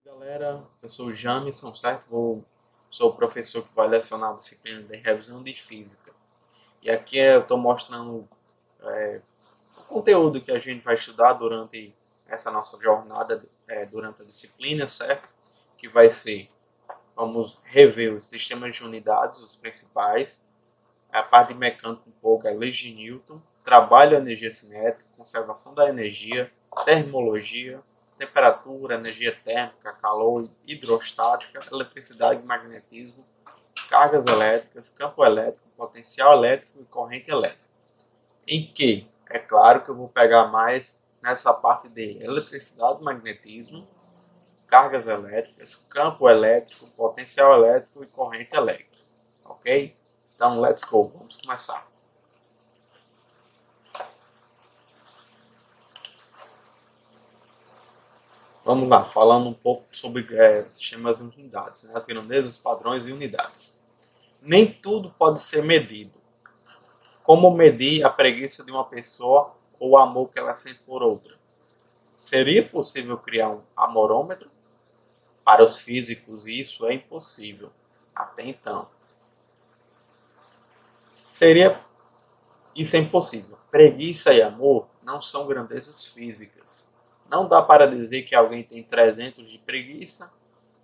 Galera, eu sou o Jamison, certo? Sou o professor que vai lecionar a disciplina de revisão de física. E aqui eu estou mostrando o conteúdo que a gente vai estudar durante essa nossa jornada, durante a disciplina, certo? Que vai ser, vamos rever os sistemas de unidades, os principais, a parte de mecânica um pouco, a leis de Newton, trabalho a energia cinética, conservação da energia, termologia, temperatura, energia térmica, calor, hidrostática, eletricidade e magnetismo, cargas elétricas, campo elétrico, potencial elétrico e corrente elétrica. Em que, é claro que eu vou pegar mais nessa parte de eletricidade e magnetismo, cargas elétricas, campo elétrico, potencial elétrico e corrente elétrica. Ok? Então, let's go. Vamos começar. Vamos lá, falando um pouco sobre sistemas e unidades, né? As grandezas, padrões e unidades. Nem tudo pode ser medido. Como medir a preguiça de uma pessoa ou o amor que ela sente por outra? Seria possível criar um amorômetro? Para os físicos, isso é impossível. Até então. Seria Isso é impossível. Preguiça e amor não são grandezas físicas. Não dá para dizer que alguém tem 300 de preguiça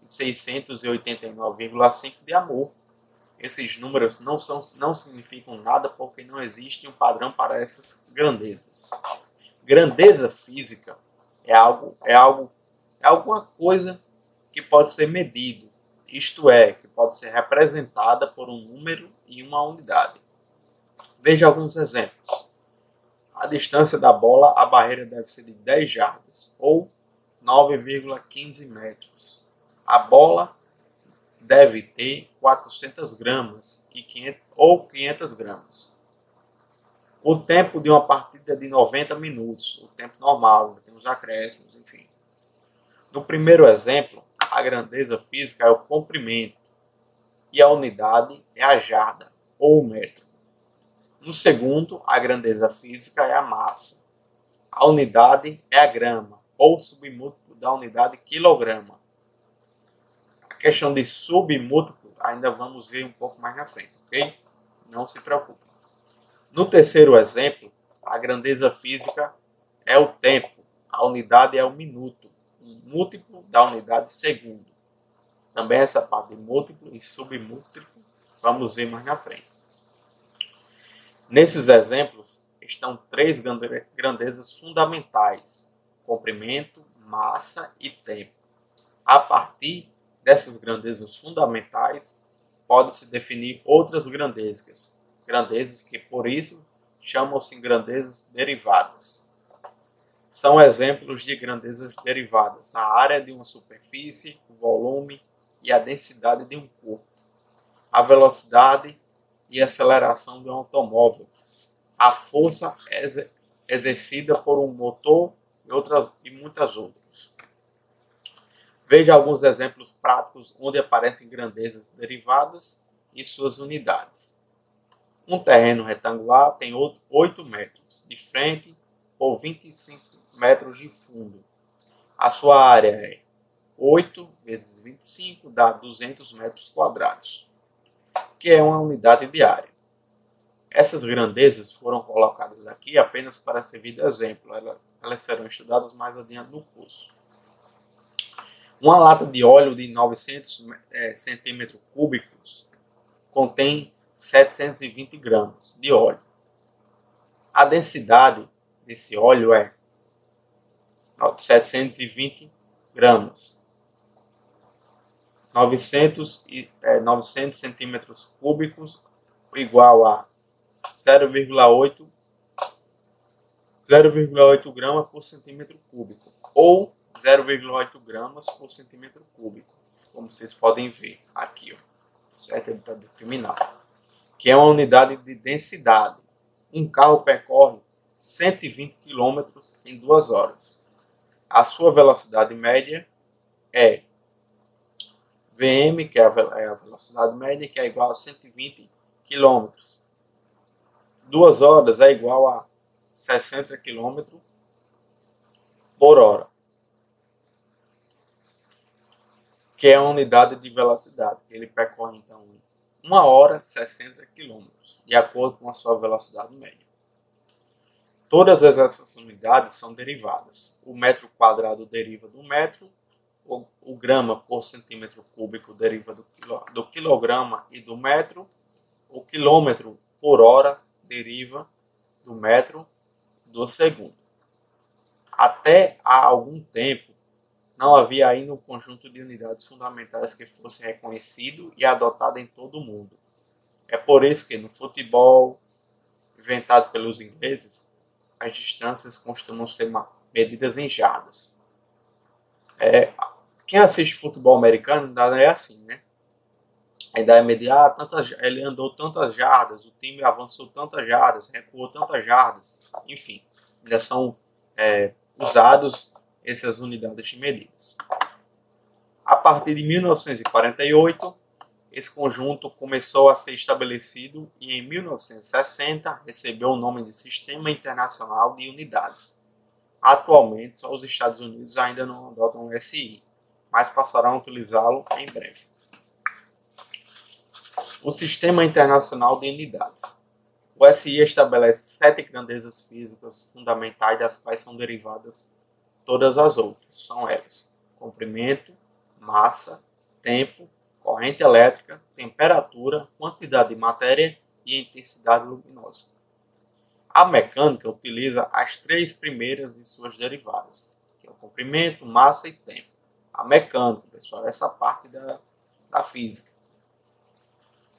e 689,5 de amor. Esses números não significam nada porque não existe um padrão para essas grandezas. Grandeza física é alguma coisa que pode ser medido, isto é, que pode ser representada por um número e uma unidade. Veja alguns exemplos. A distância da bola à barreira deve ser de 10 jardas ou 9,15 metros. A bola deve ter 400 gramas ou 500 gramas. O tempo de uma partida é de 90 minutos, o tempo normal, tem os acréscimos, enfim. No primeiro exemplo, a grandeza física é o comprimento e a unidade é a jarda ou o metro. No segundo, a grandeza física é a massa. A unidade é a grama, ou submúltiplo da unidade quilograma. A questão de submúltiplo ainda vamos ver um pouco mais na frente, ok? Não se preocupe. No terceiro exemplo, a grandeza física é o tempo. A unidade é o minuto, um múltiplo da unidade segundo. Também essa parte de múltiplo e submúltiplo vamos ver mais na frente. Nesses exemplos estão três grandezas fundamentais: comprimento, massa e tempo. A partir dessas grandezas fundamentais, pode-se definir outras grandezas que por isso chamam-se grandezas derivadas. São exemplos de grandezas derivadas: a área de uma superfície, o volume e a densidade de um corpo, a velocidade e aceleração de um automóvel, a força exercida por um motor e muitas outras. Veja alguns exemplos práticos onde aparecem grandezas derivadas e suas unidades. Um terreno retangular tem 8 metros de frente por 25 metros de fundo. A sua área é 8 vezes 25 dá 200 metros quadrados, que é uma unidade de área. Essas grandezas foram colocadas aqui apenas para servir de exemplo. Elas serão estudadas mais adiante no curso. Uma lata de óleo de 900 centímetros cúbicos contém 720 gramas de óleo. A densidade desse óleo é 720 gramas. 900 centímetros cúbicos igual a 0,8 gramas por centímetro cúbico ou 0,8 gramas por centímetro cúbico, como vocês podem ver aqui, ó, certo? Ele está discriminado, que é uma unidade de densidade. Um carro percorre 120 km em 2 horas. A sua velocidade média é Vm, que é a velocidade média, que é igual a 120 km. 2 horas é igual a 60 km por hora. que é a unidade de velocidade, que ele percorre então 1 hora 60 quilômetros, de acordo com a sua velocidade média. Todas essas unidades são derivadas. O metro quadrado deriva do metro, o grama por centímetro cúbico deriva do quilograma e do metro, o quilômetro por hora deriva do metro do segundo. Até há algum tempo, não havia ainda um conjunto de unidades fundamentais que fosse reconhecido e adotado em todo o mundo. É por isso que no futebol, inventado pelos ingleses, as distâncias costumam ser medidas em jardas. Quem assiste futebol americano ainda é assim, né? Ainda é medir, ele andou tantas jardas, o time avançou tantas jardas, recuou tantas jardas, enfim, ainda são usados essas unidades de medidas. A partir de 1948, esse conjunto começou a ser estabelecido e em 1960 recebeu o nome de Sistema Internacional de Unidades. Atualmente, só os Estados Unidos ainda não adotam o SI, mas passarão a utilizá-lo em breve. O Sistema Internacional de Unidades. O SI estabelece 7 grandezas físicas fundamentais, das quais são derivadas todas as outras. São elas: comprimento, massa, tempo, corrente elétrica, temperatura, quantidade de matéria e intensidade luminosa. A mecânica utiliza as 3 primeiras de suas derivadas, que é o comprimento, massa e tempo. A mecânica, pessoal, essa parte da física.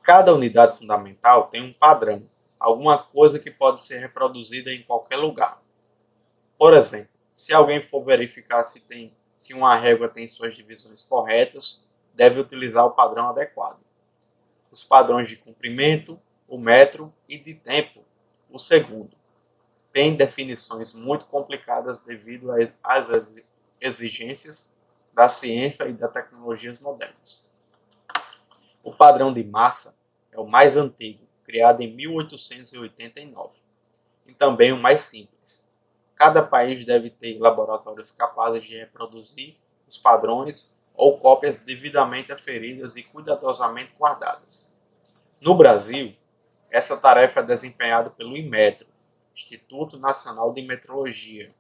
Cada unidade fundamental tem um padrão, alguma coisa que pode ser reproduzida em qualquer lugar. Por exemplo, se alguém for verificar se uma régua tem suas divisões corretas, deve utilizar o padrão adequado. Os padrões de comprimento, o metro, e de tempo, o segundo, têm definições muito complicadas devido às exigências da ciência e das tecnologias modernas. O padrão de massa é o mais antigo, criado em 1889, e também o mais simples. Cada país deve ter laboratórios capazes de reproduzir os padrões ou cópias devidamente aferidas e cuidadosamente guardadas. No Brasil, essa tarefa é desempenhada pelo INMETRO, Instituto Nacional de Metrologia,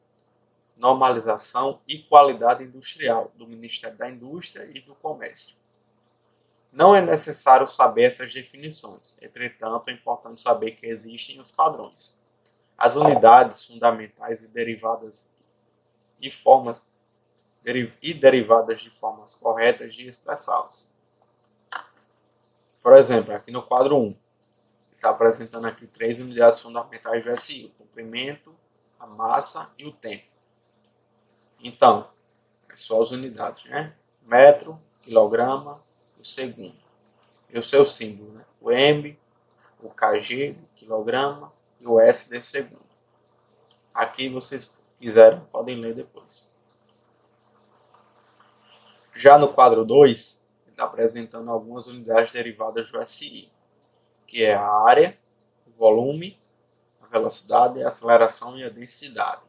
Normalização e Qualidade Industrial, do Ministério da Indústria e do Comércio. Não é necessário saber essas definições, entretanto, é importante saber que existem os padrões. As unidades fundamentais e derivadas de formas corretas de expressá-las. Por exemplo, aqui no quadro 1, está apresentando aqui 3 unidades fundamentais do SI: o comprimento, a massa e o tempo. Então, as suas unidades, né? Metro, quilograma, o segundo. E o seu símbolo, né? O M, o kg de quilograma e o S de segundo. Aqui vocês quiserem, podem ler depois. Já no quadro 2, ele está apresentando algumas unidades derivadas do SI, que é a área, o volume, a velocidade, a aceleração e a densidade.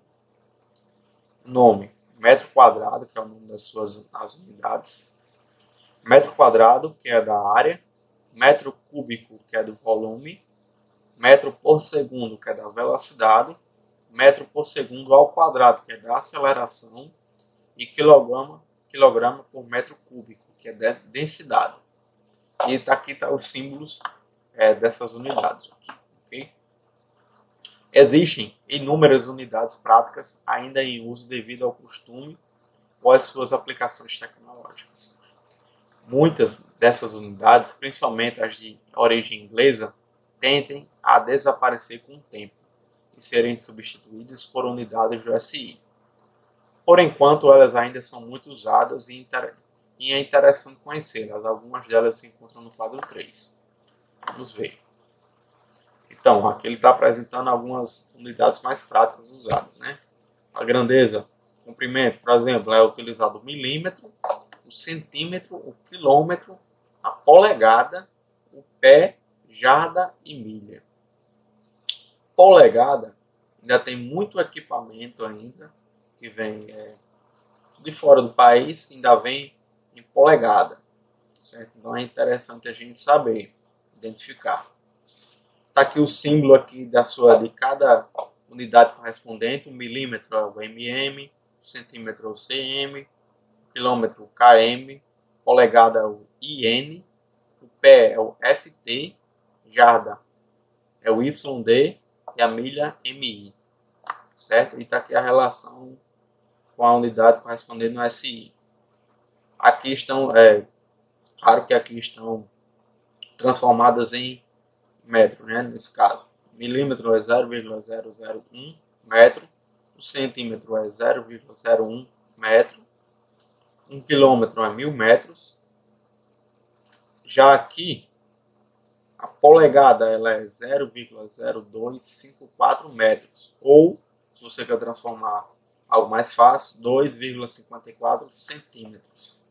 O nome: metro quadrado, que é o nome das unidades. Metro quadrado, que é da área. Metro cúbico, que é do volume. Metro por segundo, que é da velocidade. Metro por segundo ao quadrado, que é da aceleração. E quilograma por metro cúbico, que é da densidade. E aqui está os símbolos dessas unidades. Okay? Existem inúmeras unidades práticas ainda em uso devido ao costume ou às suas aplicações tecnológicas. Muitas dessas unidades, principalmente as de origem inglesa, tendem a desaparecer com o tempo e serem substituídas por unidades do SI. Por enquanto, elas ainda são muito usadas e é interessante conhecê-las. Algumas delas se encontram no quadro 3. Vamos ver. Então, aqui ele está apresentando algumas unidades mais práticas usadas, né? A grandeza, comprimento, por exemplo, é utilizado o milímetro, o centímetro, o quilômetro, a polegada, o pé, jarda e milha. Polegada, ainda tem muito equipamento ainda, que vem de fora do país, ainda vem polegada, certo? Então é interessante a gente saber identificar. Está aqui o símbolo aqui de cada unidade correspondente. O milímetro é o mm, o centímetro é o cm, o quilômetro o km, polegada é o in, o pé é o ft, jarda é o yd e a milha mi, certo? E está aqui a relação com a unidade correspondente no SI. Aqui estão, claro que aqui estão transformadas em metro, né, nesse caso. Milímetro é 0,001 metro, o centímetro é 0,01 metro, um quilômetro é 1000 metros. Já aqui, a polegada ela é 0,0254 metros, ou, se você quer transformar algo mais fácil, 2,54 centímetros.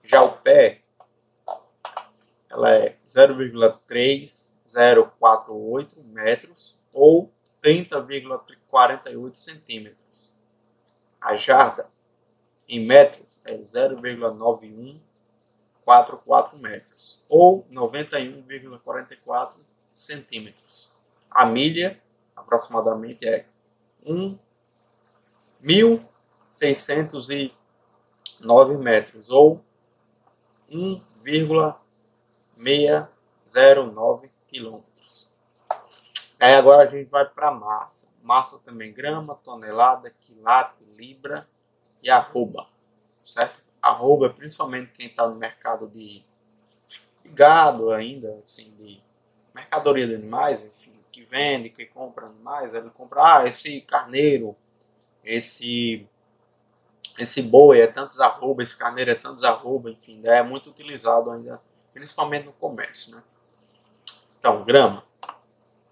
Já o pé, ela é 0,3048 metros, ou 30,48 centímetros. A jarda, em metros, é 0,9144 metros, ou 91,44 centímetros. A milha, aproximadamente, é 1.609 metros, ou 1,609 quilômetros. Aí agora a gente vai para massa. Massa também grama, tonelada, quilate, libra e arroba, certo? Arroba é principalmente quem está no mercado de gado ainda, assim, de mercadoria de animais, enfim, que vende, que compra animais, ele compra, esse carneiro, esse boi é tantos arroba, esse carneiro é tantos arroba, enfim, é muito utilizado ainda, principalmente no comércio, né? Então, grama.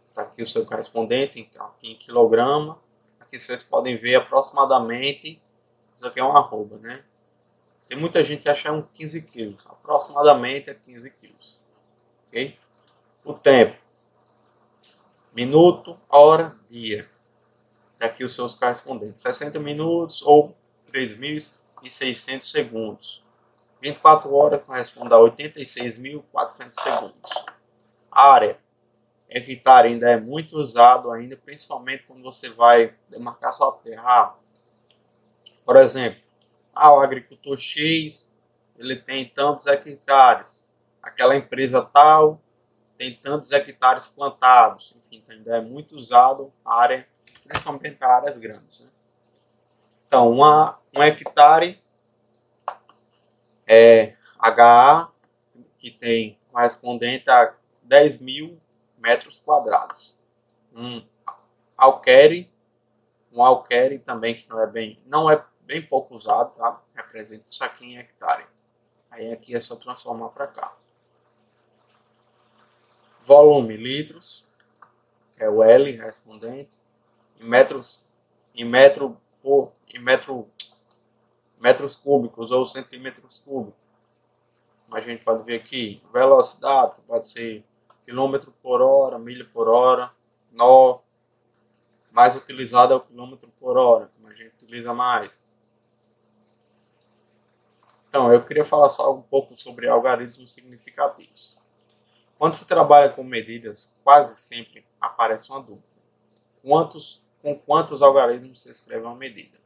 Está aqui o seu correspondente, aqui em quilograma. Aqui vocês podem ver aproximadamente, isso aqui é um arroba, né? Tem muita gente que acha 15 quilos, aproximadamente é 15 quilos. Ok? O tempo, minuto, hora, dia. Está aqui os seus correspondentes, 60 minutos ou 3.600 segundos. 24 horas corresponde a 86.400 segundos. A área, hectare ainda é muito usado ainda, principalmente quando você vai demarcar sua terra. Por exemplo, o agricultor X, ele tem tantos hectares. Aquela empresa tal tem tantos hectares plantados. Enfim, ainda é muito usado a área, principalmente áreas grandes, né? Então, um hectare é HA, que tem correspondente a 10.000 metros quadrados. Um alqueire também, que não é bem pouco usado, tá? Representa isso aqui em hectare. Aí aqui é só transformar para cá. Volume, litros, que é o L respondente, metros cúbicos ou centímetros cúbicos. A gente pode ver aqui, velocidade, pode ser quilômetro por hora, milha por hora, nó. Mais utilizado é o quilômetro por hora, que a gente utiliza mais. Então, eu queria falar só um pouco sobre algarismos significativos. Quando se trabalha com medidas, quase sempre aparece uma dúvida. Com quantos algarismos se escreve uma medida?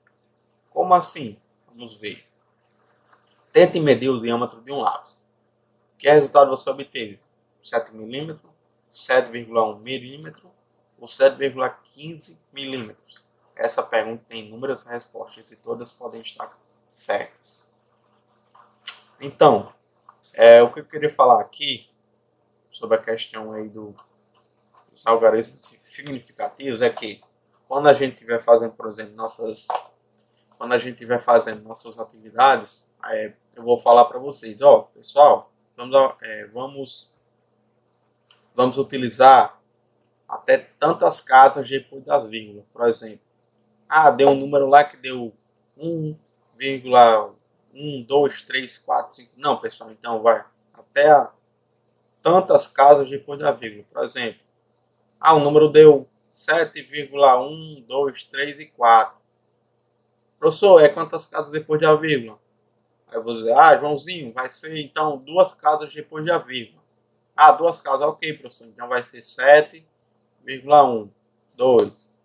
Como assim? Vamos ver. Tente medir o diâmetro de um lápis. Que resultado você obteve? 7 mm, 7,1 mm ou 7,15 milímetros? Essa pergunta tem inúmeras respostas e todas podem estar certas. Então, o que eu queria falar aqui sobre a questão aí dos algarismos significativos é que quando a gente estiver fazendo, por exemplo, nossas atividades, eu vou falar para vocês, pessoal, vamos utilizar até tantas casas depois das vírgulas. Por exemplo, deu um número lá que deu 1,1, 2, 3, 4, 5. Não, pessoal, então vai até tantas casas depois da vírgula. Por exemplo, o número deu 7,1, 2, 3 e 4. Professor, quantas casas depois da vírgula? Aí eu vou dizer, ah, Joãozinho, vai ser então 2 casas depois da vírgula. Ah, 2 casas, ok, professor. Então vai ser 7,1, 2,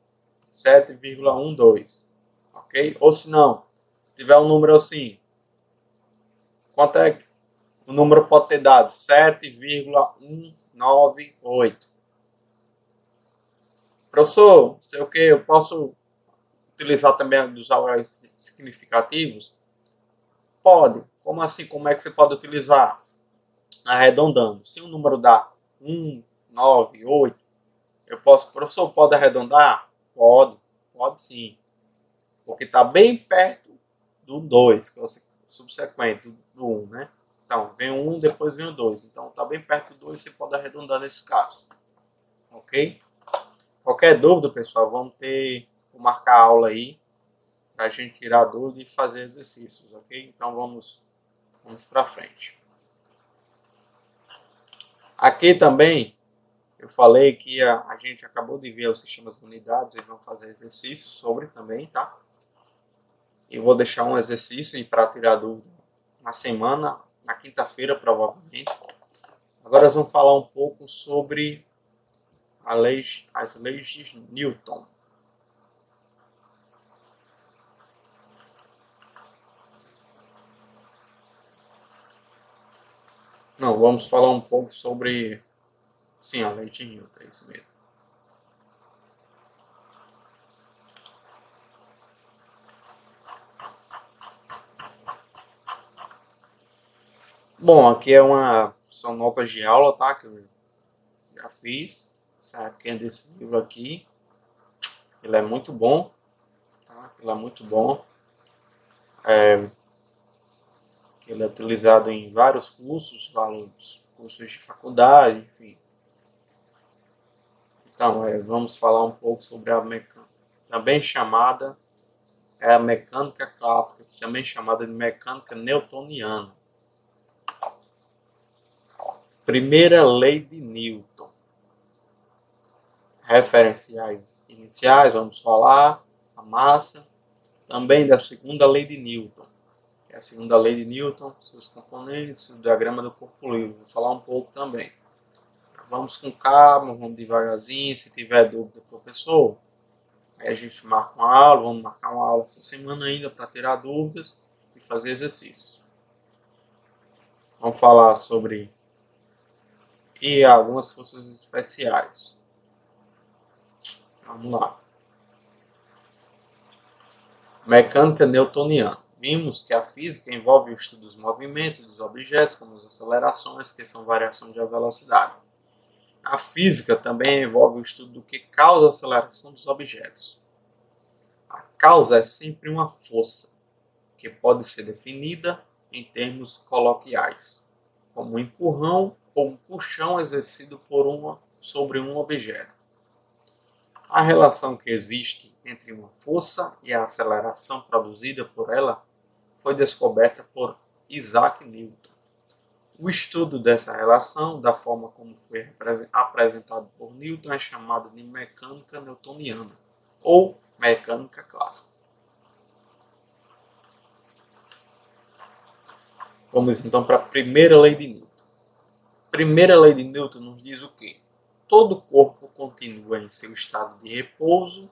7,12, ok? Ou se não, se tiver um número assim, quanto é que o número pode ter dado? 7,198. Professor, sei o que, eu posso utilizar também dos valores significativos? Pode. Como assim? Como é que você pode utilizar? Arredondando. Se o número dá 1, 9, 8, eu posso, professor, pode arredondar? Pode. Pode sim. Porque está bem perto do 2, que é o subsequente do 1, né? Então, vem o 1, depois vem o 2. Então, está bem perto do 2, você pode arredondar nesse caso. Ok? Qualquer dúvida, pessoal, vamos marcar a aula aí para a gente tirar a dúvida e fazer exercícios, ok? Então, vamos para frente. Aqui também, eu falei que a gente acabou de ver os sistemas de unidades e vamos fazer exercícios sobre também, tá? E vou deixar um exercício para tirar dúvida na semana, na quinta-feira, provavelmente. Agora nós vamos falar um pouco sobre as leis de Newton. Não, vamos falar um pouco sobre... Sim, a lei de Newton, é isso mesmo. Bom, aqui são notas de aula, tá? Que eu já fiz, certo? Quem é desse livro aqui, ele é muito bom, tá? Ele é muito bom. Ele é utilizado em vários cursos, cursos de faculdade, enfim. Então, vamos falar um pouco sobre a mecânica, também chamada a mecânica clássica, também chamada de mecânica newtoniana. Primeira lei de Newton. Referenciais iniciais, vamos falar, a massa. Também da segunda lei de Newton. Que é a segunda lei de Newton, seus componentes, o diagrama do corpo livre. Vou falar um pouco também. Vamos com calma, vamos devagarzinho. Se tiver dúvida, professor, aí a gente marca uma aula, vamos marcar uma aula essa semana ainda para tirar dúvidas e fazer exercício. Vamos falar sobre algumas forças especiais. Vamos lá. Mecânica newtoniana. Vimos que a física envolve o estudo dos movimentos dos objetos, como as acelerações, que são variações de velocidade. A física também envolve o estudo do que causa a aceleração dos objetos. A causa é sempre uma força, que pode ser definida em termos coloquiais, como um empurrão ou um puxão exercido sobre um objeto. A relação que existe entre uma força e a aceleração produzida por ela foi descoberta por Isaac Newton. O estudo dessa relação, da forma como foi apresentado por Newton, é chamado de mecânica newtoniana ou mecânica clássica. Vamos então para a primeira lei de Newton. A primeira lei de Newton nos diz o quê? Todo corpo continua em seu estado de repouso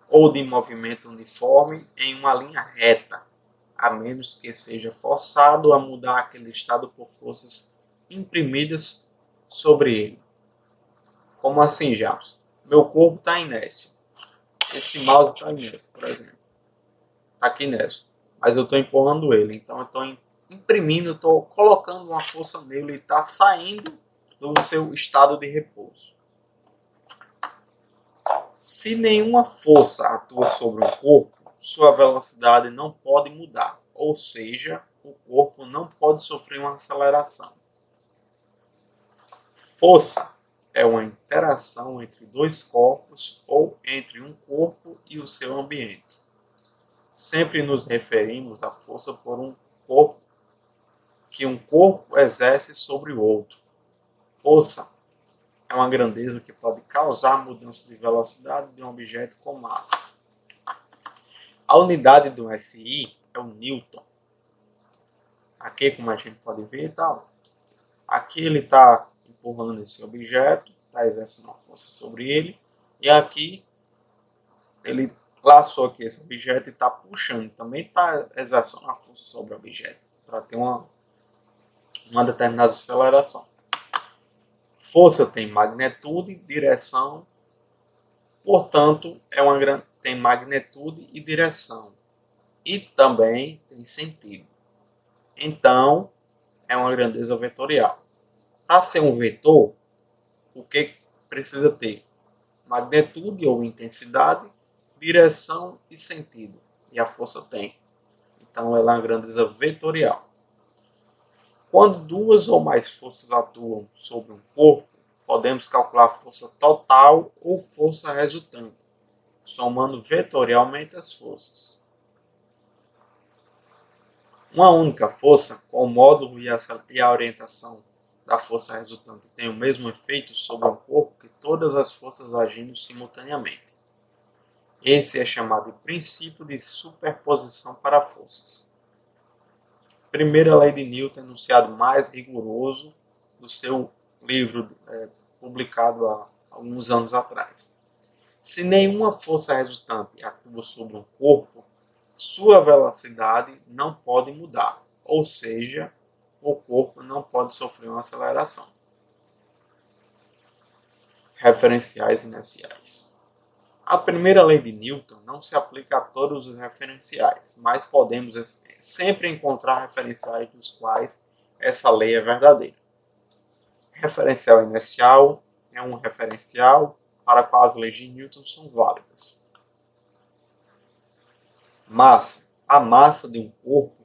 ou de movimento uniforme em uma linha reta, a menos que seja forçado a mudar aquele estado por forças imprimidas sobre ele. Como assim, James? Meu corpo está inércia. Esse mouse está inércia, por exemplo. Está aqui inércia. Mas eu estou empurrando ele. Então eu estou imprimindo, estou colocando uma força nele e está saindo do seu estado de repouso. Se nenhuma força atua sobre o corpo, sua velocidade não pode mudar. Ou seja, o corpo não pode sofrer uma aceleração. Força é uma interação entre dois corpos ou entre um corpo e o seu ambiente. Sempre nos referimos à força por um corpo que um corpo exerce sobre o outro. Força é uma grandeza que pode causar mudança de velocidade de um objeto com massa. A unidade do SI é o Newton. Aqui, como a gente pode ver, tá? Aqui ele está empurrando esse objeto, está exercendo uma força sobre ele. E aqui ele laçou aqui esse objeto e está puxando. Também está exercendo uma força sobre o objeto para ter uma determinada aceleração. Força tem magnitude, direção, portanto, tem magnitude e direção. E também tem sentido. Então, é uma grandeza vetorial. Para ser um vetor, o que precisa ter? Magnitude ou intensidade, direção e sentido. E a força tem. Então, ela é uma grandeza vetorial. Quando duas ou mais forças atuam sobre um corpo, podemos calcular a força total ou força resultante, somando vetorialmente as forças. Uma única força, com o módulo e a orientação da força resultante tem o mesmo efeito sobre um corpo que todas as forças agindo simultaneamente. Esse é chamado de princípio de superposição para forças. Primeira lei de Newton, enunciado mais rigoroso do seu livro publicado há alguns anos atrás. Se nenhuma força resultante atua sobre um corpo, sua velocidade não pode mudar, ou seja, o corpo não pode sofrer uma aceleração. Referenciais inerciais. A primeira lei de Newton não se aplica a todos os referenciais, mas podemos sempre encontrar referenciais dos quais essa lei é verdadeira. Referencial inercial é um referencial para qual as leis de Newton são válidas. Massa. A massa de um corpo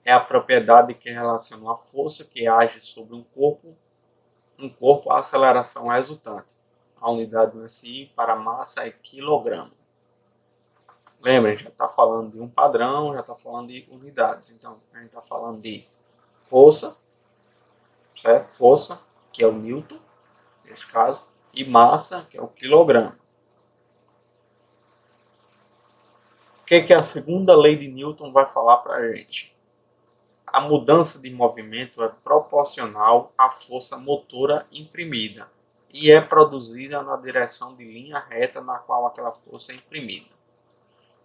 é a propriedade que relaciona a força que age sobre um corpo à aceleração resultante. A unidade do SI para massa é quilograma. Lembrem, já está falando de um padrão, já está falando de unidades. Então, a gente está falando de força, certo? Força, que é o Newton, nesse caso, e massa, que é o quilograma. O que a segunda lei de Newton vai falar para a gente? A mudança de movimento é proporcional à força motora imprimida e é produzida na direção de linha reta na qual aquela força é imprimida.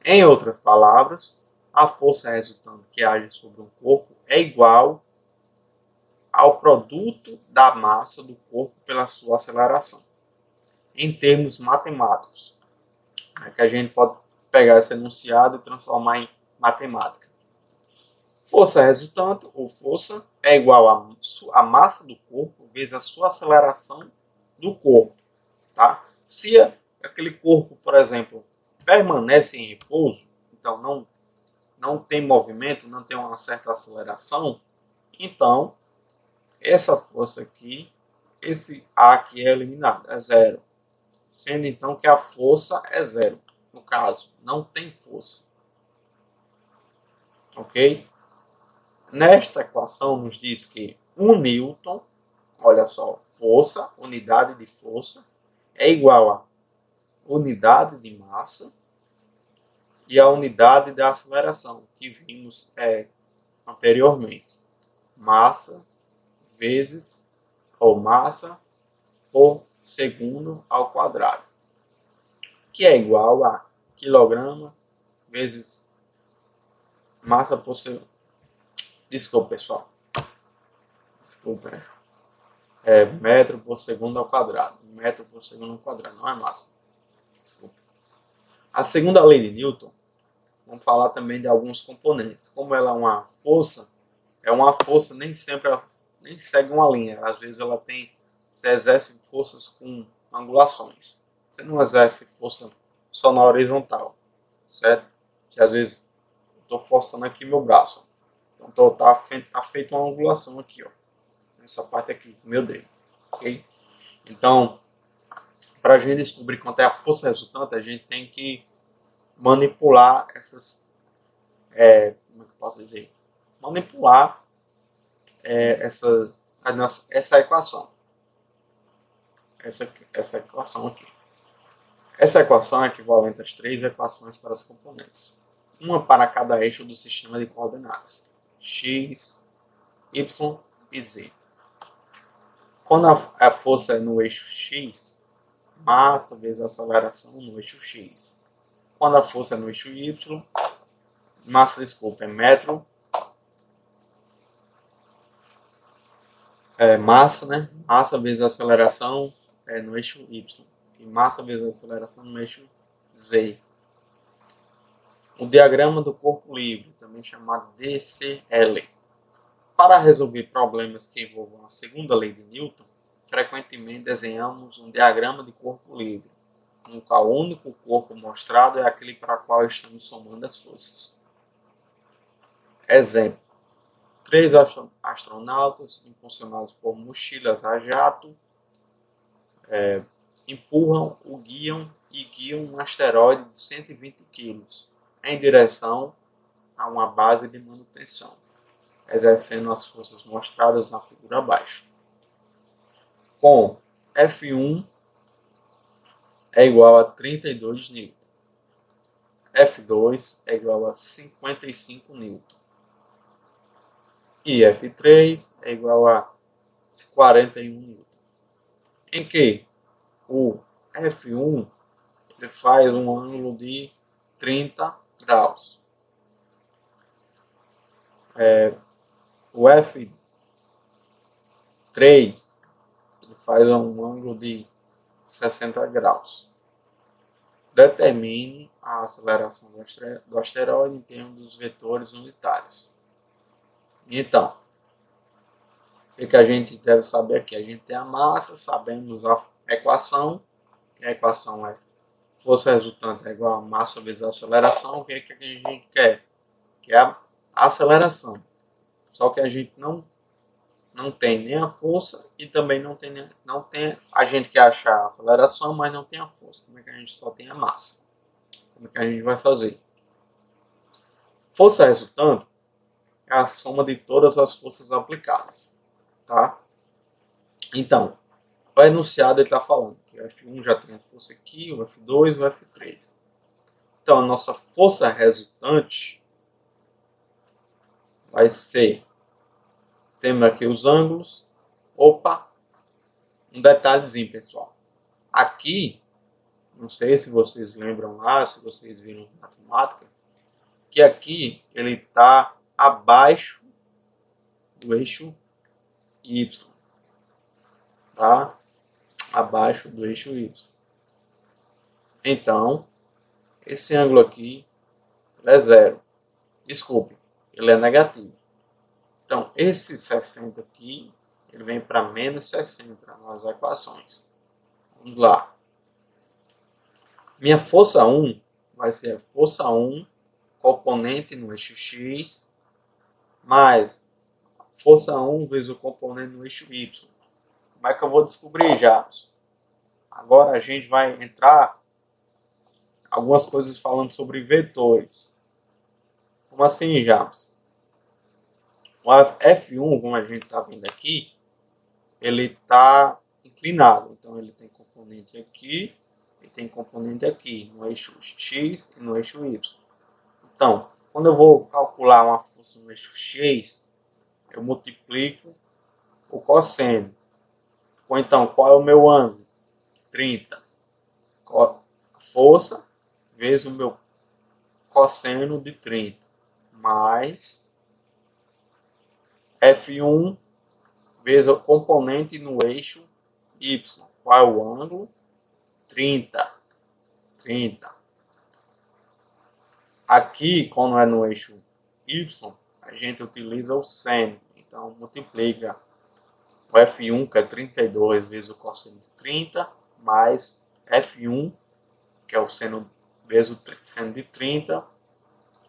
Em outras palavras, a força resultante que age sobre um corpo é igual ao produto da massa do corpo pela sua aceleração. Em termos matemáticos, que a gente pode pegar esse enunciado e transformar em matemática. Força resultante, ou força, é igual à massa do corpo vezes a sua aceleração do corpo. Tá? Se aquele corpo, por exemplo, permanece em repouso, então não tem movimento, não tem uma certa aceleração, então essa força aqui, esse A aqui é eliminado, é zero. Sendo então que a força é zero. No caso, não tem força. Ok? Nesta equação nos diz que 1 newton, olha só, força, unidade de força, é igual a unidade de massa e a unidade da aceleração, que vimos anteriormente. Massa vezes, ou massa por segundo ao quadrado, que é igual a quilograma vezes massa por segundo. Desculpa, pessoal. Desculpa. É metro por segundo ao quadrado. Metro por segundo ao quadrado, não é massa. Desculpa. A segunda lei de Newton, vamos falar também de alguns componentes. Como ela é uma força, nem sempre ela nem segue uma linha. Às vezes você exerce forças com angulações. Você não exerce força só na horizontal, certo? Que às vezes estou forçando aqui meu braço. Então tá feita uma angulação aqui, ó. Nessa parte aqui, meu dedo. Ok? Então, para a gente descobrir quanto é a força resultante, a gente tem que manipular essas. Como é que eu posso dizer? Manipular essa equação. Essa equação aqui. Essa equação é equivalente às três equações para os componentes. Uma para cada eixo do sistema de coordenadas. X, Y e Z. Quando a força é no eixo X, massa vezes aceleração no eixo X. Quando a força é no eixo Y, massa, desculpa, é metro, massa, né? Massa vezes aceleração no eixo Y. E massa vezes aceleração no eixo Z. O diagrama do corpo livre, também chamado DCL. Para resolver problemas que envolvam a segunda lei de Newton, frequentemente desenhamos um diagrama de corpo livre, no qual o único corpo mostrado é aquele para o qual estamos somando as forças. Exemplo: 3 astronautas, impulsionados por mochilas a jato, empurram ou guiam um asteroide de 120 kg em direção a uma base de manutenção, exercendo as forças mostradas na figura abaixo. Com F1 é igual a 32 N, F2 é igual a 55 N e F3 é igual a 41 N. Em que o F1 ele faz um ângulo de 30 graus. O F3 ele faz um ângulo de 60 graus. Determine a aceleração do asteroide em termos dos vetores unitários. Então, o que a gente deve saber aqui? A gente tem a massa, sabemos a equação. A equação é força resultante é igual a massa vezes a aceleração. O que a gente quer? Que é a aceleração. Só que a gente não tem nem a força e também não tem a gente quer achar a aceleração, mas não tem a força. Como é que a gente só tem a massa? Como é que a gente vai fazer? Força resultante é a soma de todas as forças aplicadas, tá? Então, o enunciado está falando que o F1 já tem a força aqui, o F2 e o F3. Então, a nossa força resultante vai ser, temos aqui os ângulos. Opa, um detalhezinho, pessoal. Aqui, não sei se vocês lembram lá, se vocês viram matemática, que aqui ele está abaixo do eixo Y, tá? Abaixo do eixo Y. Então, esse ângulo aqui é zero. Desculpe, ele é negativo. Então, esse 60 aqui, ele vem para menos 60 nas equações. Vamos lá. Minha força 1 vai ser a força 1, componente no eixo X, mais força 1 vezes o componente no eixo Y. Como é que eu vou descobrir, Jabs? Agora a gente vai entrar algumas coisas falando sobre vetores. Como assim, Jabs? O F1, como a gente está vendo aqui, ele está inclinado. Então ele tem componente aqui e tem componente aqui, no eixo X e no eixo Y. Então, quando eu vou calcular uma força no eixo X, eu multiplico o cosseno. Ou então, qual é o meu ângulo? 30. Força vezes o meu cosseno de 30. Mais F1 vezes o componente no eixo Y. Qual é o ângulo? 30. Aqui, quando é no eixo Y, a gente utiliza o seno. Então, multiplica o F1, que é 32, vezes o cosseno de 30, mais F1, que é o seno vezes o seno de 30,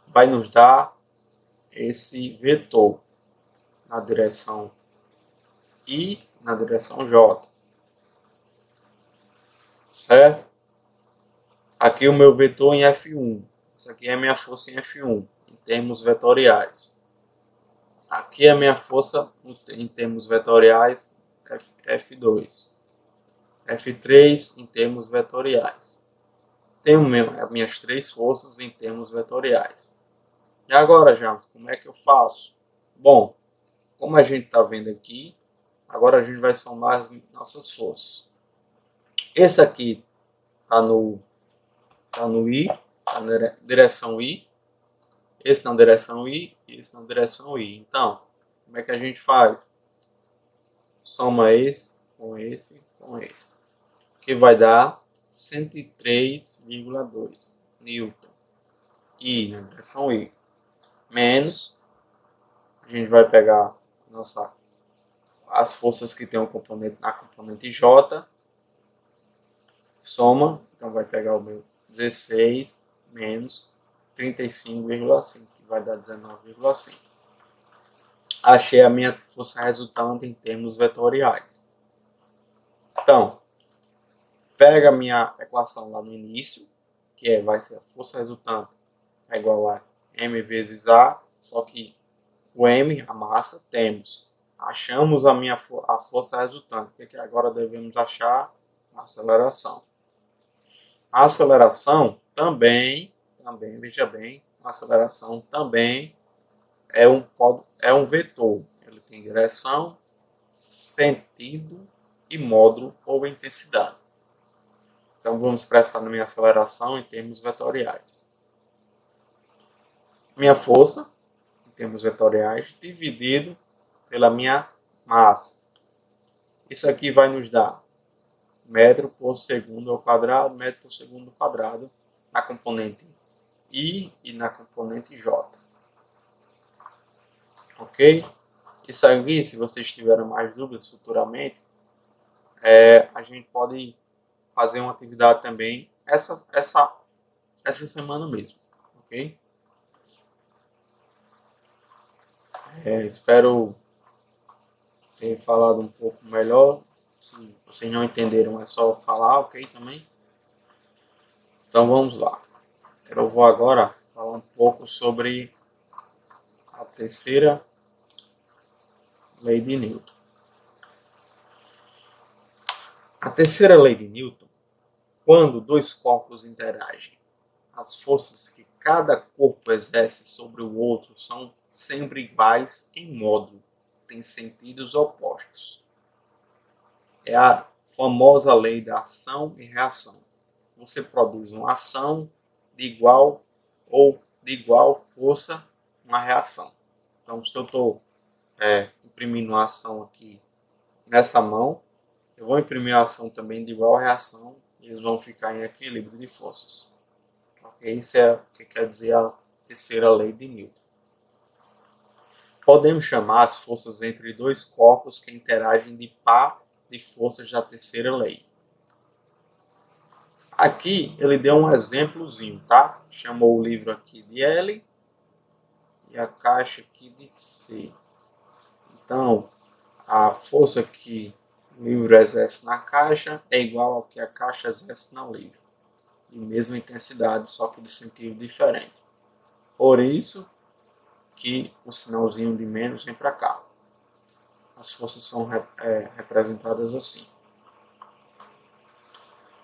vai nos dar esse vetor na direção I, na direção J. Certo? Aqui o meu vetor em F1. Isso aqui é a minha força em F1, em termos vetoriais. Aqui é a minha força em termos vetoriais, F2. F3 em termos vetoriais. Tenho minhas três forças em termos vetoriais. E agora, James, como é que eu faço? Bom, como a gente está vendo aqui, agora a gente vai somar as nossas forças. Esse aqui está no I, está na direção I. Esse na direção I e esse na direção I. Então, como é que a gente faz? Soma esse, com esse. Que vai dar 103,2 Newton. I na direção I. Menos, a gente vai pegar as forças que tem um componente na componente J. Soma, então vai pegar o meu 16 menos 35,5, que vai dar 19,5. Achei a minha força resultante em termos vetoriais. Então, pega a minha equação lá no início, que vai ser a força resultante é igual a m vezes a, só que o m, a massa, temos. Achamos a força resultante, que agora devemos achar a aceleração. A aceleração também, veja bem, a aceleração também é um vetor. Ele tem direção, sentido e módulo ou intensidade. Então vamos expressar minha aceleração em termos vetoriais. Minha força, em termos vetoriais, dividido pela minha massa. Isso aqui vai nos dar metro por segundo ao quadrado, metro por segundo ao quadrado, na componente I e na componente J. Ok? Isso aqui, se vocês tiverem mais dúvidas futuramente, a gente pode fazer uma atividade também essa semana mesmo. Ok? Espero ter falado um pouco melhor. Se vocês não entenderam, é só falar, ok? Também. Então vamos lá. Eu vou agora falar um pouco sobre a terceira lei de Newton. A terceira lei de Newton, quando dois corpos interagem, as forças que cada corpo exerce sobre o outro são sempre iguais em módulo, têm sentidos opostos. É a famosa lei da ação e reação. Você produz uma ação de igual força, uma reação. Então, se eu estou imprimindo uma ação aqui nessa mão, eu vou imprimir a ação também de igual reação e eles vão ficar em equilíbrio de forças. Okay? Isso é o que quer dizer a terceira lei de Newton. Podemos chamar as forças entre dois corpos que interagem de par de forças da terceira lei. Aqui ele deu um exemplozinho, tá? Chamou o livro aqui de L e a caixa aqui de C. Então, a força que o livro exerce na caixa é igual ao que a caixa exerce no livro. De mesma intensidade, só que de sentido diferente. Por isso que o sinalzinho de menos vem para cá. As forças são representadas assim.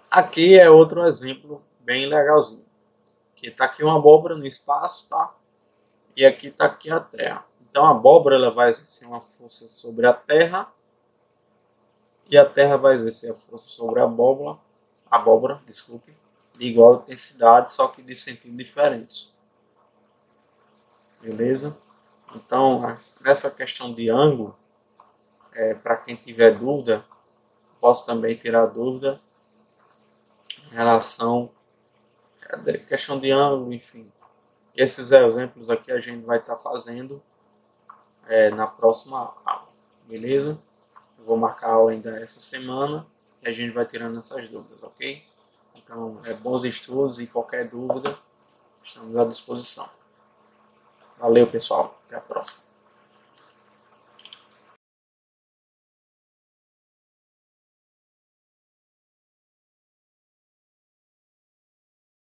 Aqui é outro exemplo bem legalzinho. Que está aqui uma abóbora no espaço, tá? E aqui está aqui a Terra. Então a abóbora ela vai exercer uma força sobre a Terra e a Terra vai exercer a força sobre a abóbora, de igual intensidade, só que de sentido diferentes. Beleza? Então, nessa questão de ângulo, para quem tiver dúvida, posso também tirar dúvida em relação à questão de ângulo, enfim. Esses exemplos aqui a gente vai estar fazendo na próxima aula, beleza? Eu vou marcar a aula ainda essa semana e a gente vai tirando essas dúvidas, ok? Então, bons estudos e qualquer dúvida, estamos à disposição. Valeu, pessoal. Até a próxima.